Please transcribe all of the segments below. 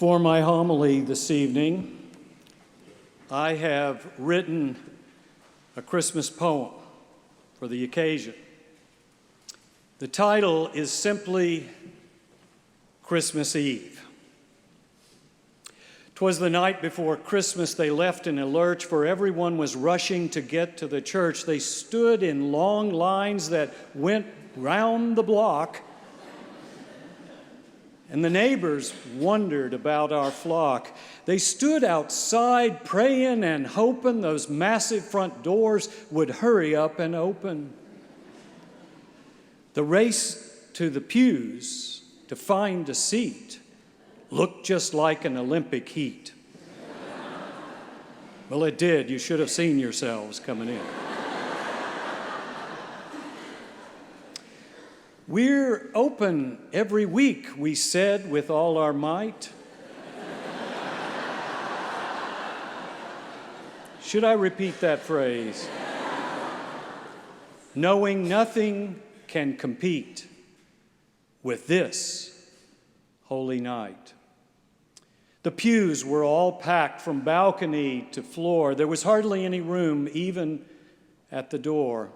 For my homily this evening, I have written a Christmas poem for the occasion. The title is simply Christmas Eve. 'Twas the night before Christmas they left in a lurch, for everyone was rushing to get to the church. They stood in long lines that went round the block, and the neighbors wondered about our flock. They stood outside praying and hoping those massive front doors would hurry up and open. The race to the pews to find a seat looked just like an Olympic heat. Well, it did. You should have seen yourselves coming in. We're open every week, we said with all our might. Should I repeat that phrase? Knowing nothing can compete with this holy night. The pews were all packed from balcony to floor. There was hardly any room, even at the door.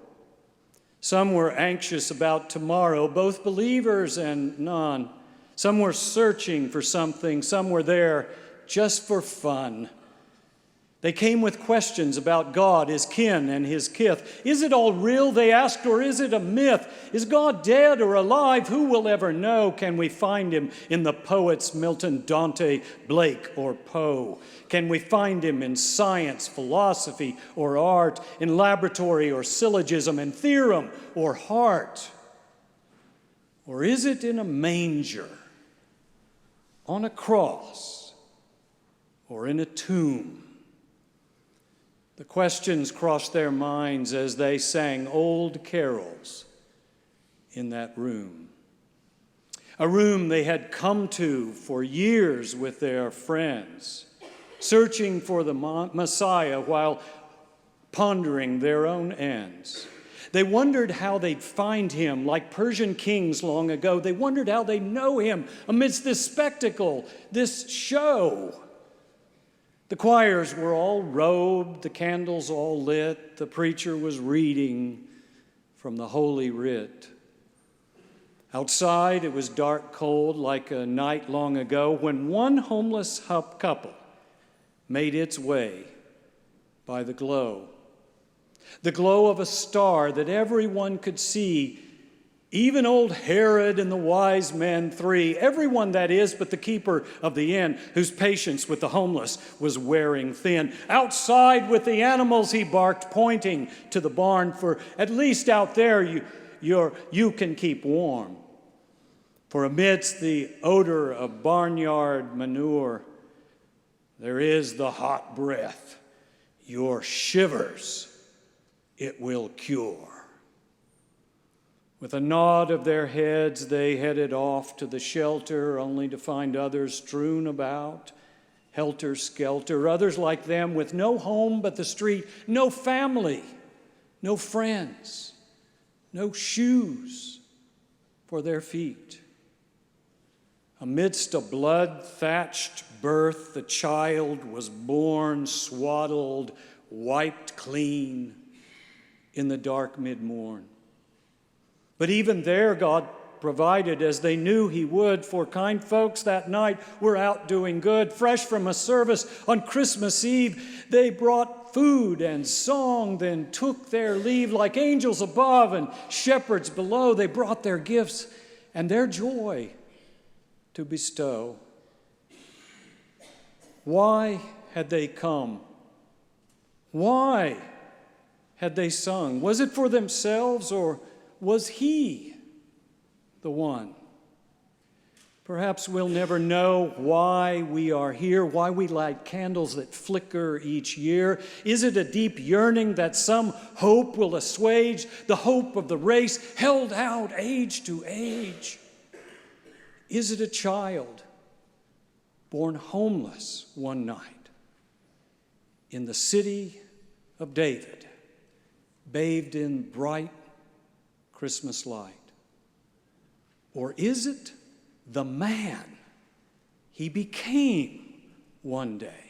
Some were anxious about tomorrow, both believers and none. Some were searching for something. Some were there just for fun. They came with questions about God, His kin, and His kith. Is it all real, they asked, or is it a myth? Is God dead or alive? Who will ever know? Can we find Him in the poets Milton, Dante, Blake, or Poe? Can we find Him in science, philosophy, or art, in laboratory or syllogism, in theorem or heart? Or is it in a manger, on a cross, or in a tomb? The questions crossed their minds as they sang old carols in that room. A room they had come to for years with their friends, searching for the Messiah while pondering their own ends. They wondered how they'd find Him like Persian kings long ago. They wondered how they'd know Him amidst this spectacle, this show. The choirs were all robed, the candles all lit, the preacher was reading from the Holy Writ. Outside, it was dark cold like a night long ago when one homeless couple made its way by the glow of a star that everyone could see, even old Herod and the wise men three, everyone that is but the keeper of the inn, whose patience with the homeless was wearing thin. Outside with the animals he barked, pointing to the barn, for at least out there you can keep warm. For amidst the odor of barnyard manure, there is the hot breath. Your shivers it will cure. With a nod of their heads, they headed off to the shelter, only to find others strewn about, helter-skelter, others like them with no home but the street, no family, no friends, no shoes for their feet. Amidst a blood-thatched birth, the child was born, swaddled, wiped clean in the dark mid-morn. But even there, God provided as they knew He would, for kind folks that night were out doing good. Fresh from a service on Christmas Eve, they brought food and song, then took their leave like angels above and shepherds below. They brought their gifts and their joy to bestow. Why had they come? Why had they sung? Was it for themselves, or was He the one? Perhaps we'll never know why we are here, why we light candles that flicker each year. Is it a deep yearning that some hope will assuage the hope of the race held out age to age? Is it a child born homeless one night in the city of David, bathed in bright Christmas light? Or is it the man he became one day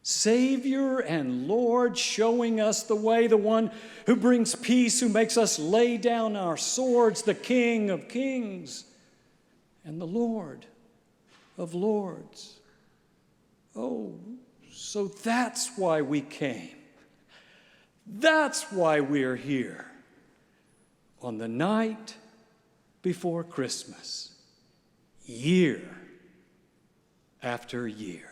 Savior and Lord, showing us the way, the one who brings peace, who makes us lay down our swords, the King of kings and the Lord of lords. Oh, so that's why we came. That's why we're here on the night before Christmas, year after year.